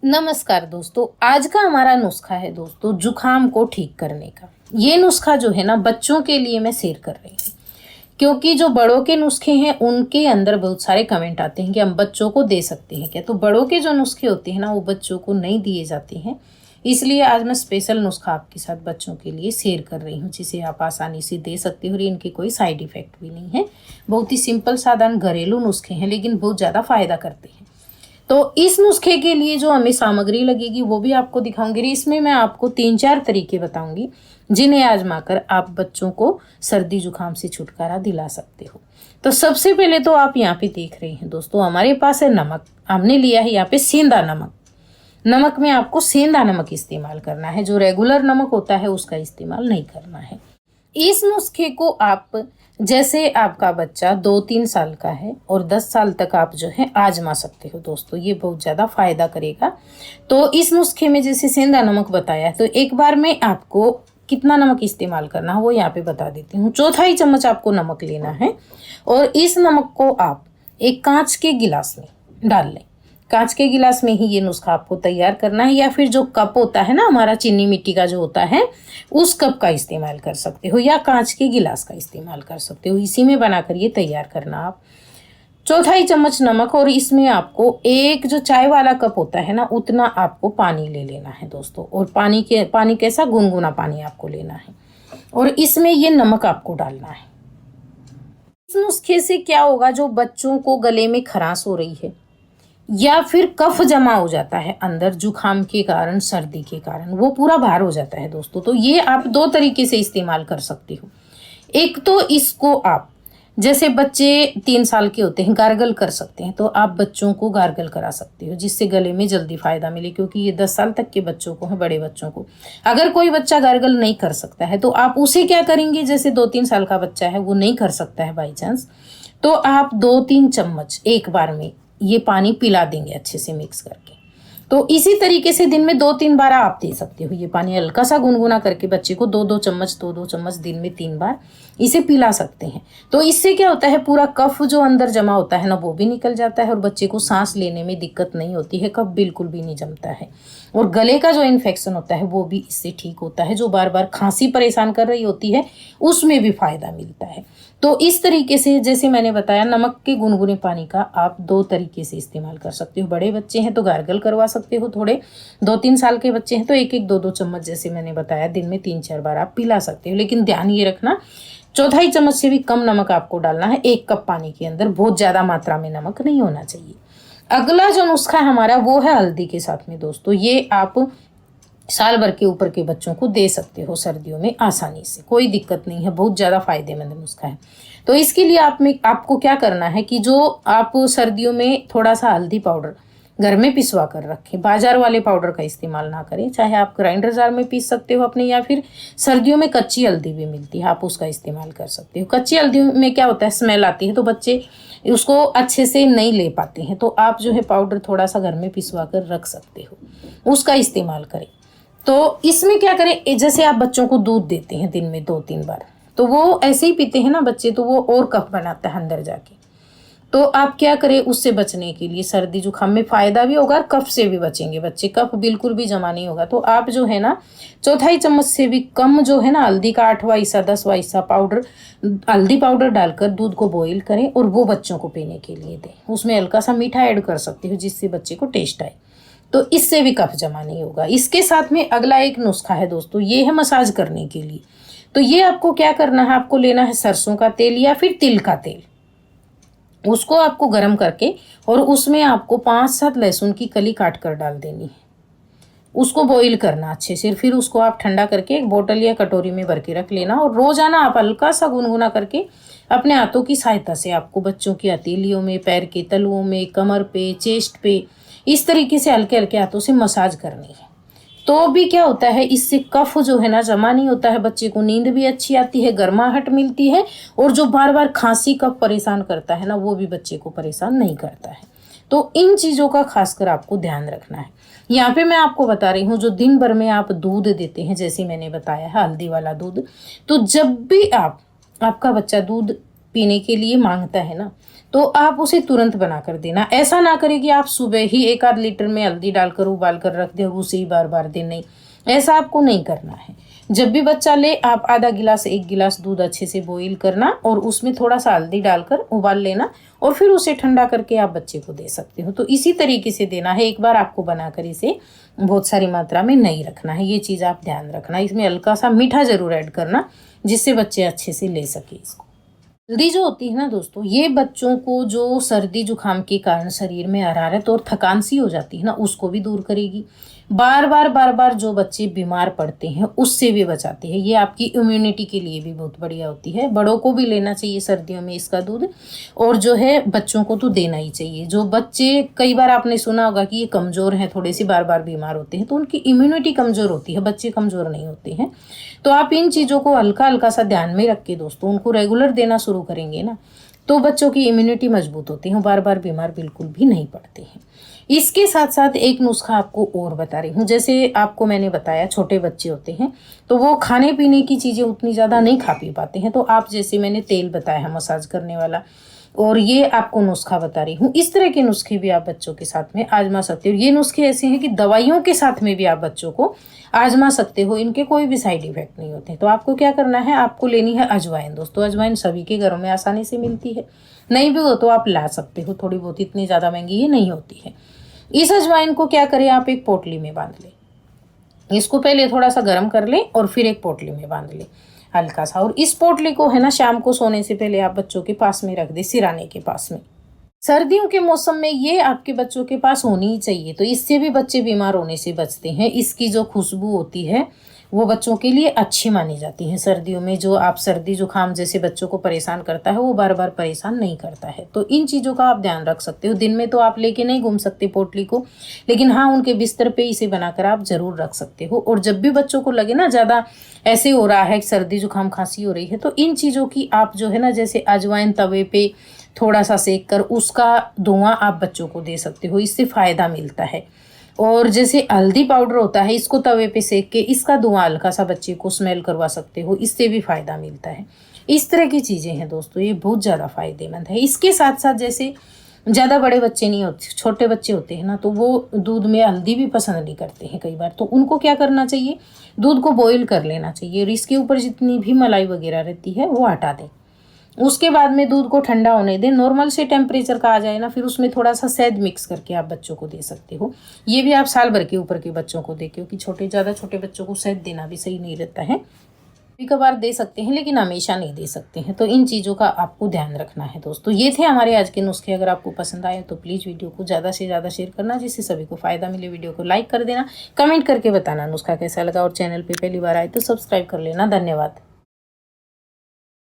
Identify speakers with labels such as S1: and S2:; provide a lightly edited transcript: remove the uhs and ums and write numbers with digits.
S1: नमस्कार दोस्तों, आज का हमारा नुस्खा है दोस्तों जुखाम को ठीक करने का। ये नुस्खा जो है ना बच्चों के लिए मैं शेयर कर रही हूँ, क्योंकि जो बड़ों के नुस्खे हैं उनके अंदर बहुत सारे कमेंट आते हैं कि हम बच्चों को दे सकते हैं क्या। तो बड़ों के जो नुस्खे होते हैं ना वो बच्चों को नहीं दिए जाते हैं, इसलिए आज मैं स्पेशल नुस्खा आपके साथ बच्चों के लिए शेयर कर रही हूँ, जिसे आप आसानी से दे सकते हो और इनके कोई साइड इफेक्ट भी नहीं है। बहुत ही सिंपल साधारण घरेलू नुस्खे हैं, लेकिन बहुत ज़्यादा फायदा करते हैं। तो इस नुस्खे के लिए जो हमें सामग्री लगेगी वो भी आपको दिखाऊंगी। इसमें मैं आपको 3-4 तरीके बताऊंगी जिन्हें आजमाकर आप बच्चों को सर्दी जुकाम से छुटकारा दिला सकते हो। तो सबसे पहले तो आप यहाँ पे देख रहे हैं दोस्तों, हमारे पास है नमक। हमने लिया है यहाँ पे सेंधा नमक। नमक में आपको सेंधा नमक इस्तेमाल करना है, जो रेगुलर नमक होता है उसका इस्तेमाल नहीं करना है। इस नुस्खे को आप, जैसे आपका बच्चा 2-3 साल का है और 10 साल तक आप जो है आजमा सकते हो दोस्तों, ये बहुत ज़्यादा फायदा करेगा। तो इस नुस्खे में जैसे सेंधा नमक बताया है, तो एक बार में आपको कितना नमक इस्तेमाल करना है वो यहाँ पे बता देती हूँ। 1/4 चम्मच आपको नमक लेना है और इस नमक को आप एक कांच के गिलास में डाल लें। कांच के गिलास में ही ये नुस्खा आपको तैयार करना है, या फिर जो कप होता है ना हमारा चीनी मिट्टी का जो होता है उस कप का इस्तेमाल कर सकते हो, या कांच के गिलास का इस्तेमाल कर सकते हो। इसी में बनाकर ये तैयार करना आप। 1/4 चम्मच नमक, और इसमें आपको एक जो चाय वाला कप होता है ना उतना आपको पानी ले लेना है दोस्तों। और पानी कैसा, गुनगुना पानी आपको लेना है और इसमें ये नमक आपको डालना है। इस नुस्खे से क्या होगा, जो बच्चों को गले में खराश हो रही है या फिर कफ जमा हो जाता है अंदर जुखाम के कारण, सर्दी के कारण, वो पूरा बाहर हो जाता है दोस्तों। तो ये आप 2 तरीके से इस्तेमाल कर सकते हो। एक तो इसको आप, जैसे बच्चे 3 साल के होते हैं, गार्गल कर सकते हैं, तो आप बच्चों को गार्गल करा सकते हो जिससे गले में जल्दी फायदा मिले, क्योंकि ये 10 साल तक के बच्चों को है, बड़े बच्चों को। अगर कोई बच्चा गार्गल नहीं कर सकता है तो आप उसे क्या करेंगे, जैसे 2-3 साल का बच्चा है वो नहीं कर सकता है बाई चांस, तो आप 2-3 चम्मच एक बार में ये पानी पिला देंगे अच्छे से मिक्स करके। तो इसी तरीके से दिन में 2-3 बार आप दे सकते हो। ये पानी हल्का सा गुनगुना करके बच्चे को 2-2 चम्मच दिन में 3 बार इसे पिला सकते हैं। तो इससे क्या होता है, पूरा कफ जो अंदर जमा होता है ना वो भी निकल जाता है और बच्चे को सांस लेने में दिक्कत नहीं होती है, कफ बिल्कुल भी नहीं जमता है। और गले का जो इन्फेक्शन होता है वो भी इससे ठीक होता है, जो बार बार खांसी परेशान कर रही होती है उसमें भी फायदा मिलता है। तो इस तरीके से, जैसे मैंने बताया, नमक के गुनगुने पानी का आप 2 तरीके से इस्तेमाल कर सकते हो। बड़े बच्चे हैं तो गार्गल करवा सकते हो, थोड़े 2-3 साल के बच्चे हैं तो 1-1, 2-2 चम्मच, जैसे मैंने बताया, दिन में 3-4 बार आप पिला सकते हो। लेकिन ध्यान ये रखना, 1/4 चम्मच से भी कम नमक आपको डालना है 1 कप पानी के अंदर। बहुत ज़्यादा मात्रा में नमक नहीं होना चाहिए। अगला जो नुस्खा हमारा वो है हल्दी के साथ में दोस्तों। ये आप साल भर के ऊपर के बच्चों को दे सकते हो सर्दियों में आसानी से, कोई दिक्कत नहीं है, बहुत ज़्यादा फायदेमंद नुस्खा है। तो इसके लिए आपको क्या करना है कि जो आप सर्दियों में थोड़ा सा हल्दी पाउडर घर में पिसवा कर रखें, बाजार वाले पाउडर का इस्तेमाल ना करें। चाहे आप ग्राइंडर जार में पीस सकते हो अपने, या फिर सर्दियों में कच्ची हल्दी भी मिलती है, आप उसका इस्तेमाल कर सकते हो। कच्ची हल्दी में क्या होता है, स्मेल आती है तो बच्चे उसको अच्छे से नहीं ले पाते हैं, तो आप जो है पाउडर थोड़ा सा घर में पिसवा कर रख सकते हो, उसका इस्तेमाल करें। तो इसमें क्या करें, जैसे आप बच्चों को दूध देते हैं दिन में 2-3 बार, तो वो ऐसे ही पीते हैं ना बच्चे, तो वो और कफ बनाता है अंदर जाके। तो आप क्या करें, उससे बचने के लिए, सर्दी जुकाम में फायदा भी होगा और कफ से भी बचेंगे बच्चे, कफ बिल्कुल भी जमा नहीं होगा। तो आप जो है ना 1/4 चम्मच से भी कम जो है ना हल्दी का 8वां हिस्सा 10वां हिस्सा पाउडर, हल्दी पाउडर डालकर दूध को बॉईल करें और वो बच्चों को पीने के लिए दें। उसमें हल्का सा मीठा ऐड कर सकते हो जिससे बच्चे को टेस्ट आए, तो इससे भी कफ जमा नहीं होगा। इसके साथ में अगला एक नुस्खा है दोस्तों, ये है मसाज करने के लिए। तो ये आपको क्या करना है, आपको लेना है सरसों का तेल या फिर तिल का तेल, उसको आपको गर्म करके और उसमें आपको 5-7 लहसुन की कली काट कर डाल देनी है। उसको बॉईल करना अच्छे से, फिर उसको आप ठंडा करके एक बोतल या कटोरी में भर के रख लेना। और रोजाना आप हल्का सा गुनगुना करके अपने हाथों की सहायता से आपको बच्चों की हथेलियों में, पैर के तलुओं में, कमर पे, चेस्ट पे, इस तरीके से हल्के हल्के हाथों से मसाज करनी है। तो भी क्या होता है, इससे कफ जो है ना जमा नहीं होता है, बच्चे को नींद भी अच्छी आती है, गर्माहट मिलती है, और जो बार बार खांसी कफ परेशान करता है ना वो भी बच्चे को परेशान नहीं करता है। तो इन चीज़ों का खासकर आपको ध्यान रखना है। यहाँ पे मैं आपको बता रही हूँ, जो दिन भर में आप दूध देते हैं, जैसे मैंने बताया है हल्दी वाला दूध, तो जब भी आपका बच्चा दूध पीने के लिए मांगता है ना, तो आप उसे तुरंत बना कर देना। ऐसा ना करें कि आप सुबह ही 1 आध लीटर में हल्दी डालकर उबाल कर रख दें और उसे ही बार बार दें, नहीं, ऐसा आपको नहीं करना है। जब भी बच्चा ले आप आधा गिलास 1 गिलास दूध अच्छे से बॉईल करना और उसमें थोड़ा सा हल्दी डालकर उबाल लेना और फिर उसे ठंडा करके आप बच्चे को दे सकते हो। तो इसी तरीके से देना है, एक बार आपको बनाकर इसे बहुत सारी मात्रा में नहीं रखना है, ये चीज़ आप ध्यान रखना। इसमें हल्का सा मीठा जरूर ऐड करना जिससे बच्चे अच्छे से ले सके इसको। हल्दी जो होती है ना दोस्तों, ये बच्चों को जो सर्दी जुकाम के कारण शरीर में हरारत और थकान सी हो जाती है ना, उसको भी दूर करेगी। बार बार जो बच्चे बीमार पड़ते हैं उससे भी बचाते हैं। ये आपकी इम्यूनिटी के लिए भी बहुत बढ़िया होती है। बड़ों को भी लेना चाहिए सर्दियों में इसका दूध, और जो है बच्चों को तो देना ही चाहिए। जो बच्चे, कई बार आपने सुना होगा कि ये कमज़ोर हैं, थोड़े से बार बीमार होते हैं, तो उनकी इम्यूनिटी कमज़ोर होती है, बच्चे कमज़ोर नहीं होते हैं। तो आप इन चीज़ों को हल्का हल्का सा ध्यान में रख के दोस्तों उनको रेगुलर देना शुरू करेंगे ना, तो बच्चों की इम्यूनिटी मजबूत होती है, बार बीमार बिल्कुल भी नहीं पड़ते हैं। इसके साथ साथ एक नुस्खा आपको और बता रही हूँ। जैसे आपको मैंने बताया छोटे बच्चे होते हैं तो वो खाने पीने की चीज़ें उतनी ज़्यादा नहीं खा पी पाते हैं, तो आप जैसे मैंने तेल बताया है मसाज करने वाला, और ये आपको नुस्खा बता रही हूँ, इस तरह के नुस्खे भी आप बच्चों के साथ में आजमा सकते हो। ये नुस्खे ऐसे हैं कि दवाइयों के साथ में भी आप बच्चों को आजमा सकते हो, इनके कोई भी साइड इफेक्ट नहीं होते। तो आपको क्या करना है, आपको लेनी है अजवाइन। दोस्तों अजवाइन सभी के घरों में आसानी से मिलती है, नहीं भी हो तो आप ला सकते हो, थोड़ी बहुत, इतनी ज़्यादा महंगी ये नहीं होती है। इस अजवाइन को क्या करें, आप एक पोटली में बांध लें। इसको पहले थोड़ा सा गर्म कर लें और फिर एक पोटली में बांध लें हल्का सा, और इस पोटली को है ना शाम को सोने से पहले आप बच्चों के पास में रख दें, सिराने के पास में। सर्दियों के मौसम में ये आपके बच्चों के पास होनी ही चाहिए, तो इससे भी बच्चे बीमार होने से बचते हैं। इसकी जो खुशबू होती है वो बच्चों के लिए अच्छी मानी जाती है। सर्दियों में जो आप सर्दी जुकाम जैसे बच्चों को परेशान करता है वो बार परेशान नहीं करता है। तो इन चीज़ों का आप ध्यान रख सकते हो। दिन में तो आप लेके नहीं घूम सकते पोटली को, लेकिन हाँ उनके बिस्तर पे इसे बनाकर आप जरूर रख सकते हो। और जब भी बच्चों को लगे ना ज़्यादा ऐसे हो रहा है, सर्दी जुकाम खांसी हो रही है, तो इन चीज़ों की आप जो है ना, जैसे अजवाइन तवे पे थोड़ा सा सेक कर उसका धुआं आप बच्चों को दे सकते हो, इससे फ़ायदा मिलता है। और जैसे हल्दी पाउडर होता है, इसको तवे पे सेक के इसका धुआं हल्का सा बच्चे को स्मेल करवा सकते हो, इससे भी फ़ायदा मिलता है। इस तरह की चीज़ें हैं दोस्तों, ये बहुत ज़्यादा फ़ायदेमंद है। इसके साथ साथ जैसे ज़्यादा बड़े बच्चे नहीं होते, छोटे बच्चे होते हैं ना, तो वो दूध में हल्दी भी पसंद नहीं करते हैं कई बार, तो उनको क्या करना चाहिए, दूध को बॉईल कर लेना चाहिए और इसके ऊपर जितनी भी मलाई वगैरह रहती है वो हटा दें। उसके बाद में दूध को ठंडा होने दें, नॉर्मल से टेम्परेचर का आ जाए ना, फिर उसमें थोड़ा सा शहद मिक्स करके आप बच्चों को दे सकते हो। ये भी आप साल भर के ऊपर के बच्चों को दे, क्योंकि ज़्यादा छोटे बच्चों को शहद देना भी सही नहीं रहता है। कभी कभार दे सकते हैं लेकिन हमेशा नहीं दे सकते हैं, तो इन चीज़ों का आपको ध्यान रखना है दोस्तों। ये थे हमारे आज के नुस्खे। अगर आपको पसंद आए तो प्लीज़ वीडियो को ज़्यादा से ज़्यादा शेयर करना, जिससे सभी को फ़ायदा मिले। वीडियो को लाइक कर देना, कमेंट करके बताना नुस्खा कैसा लगा, और चैनल पर पहली बार आए तो सब्सक्राइब कर लेना। धन्यवाद।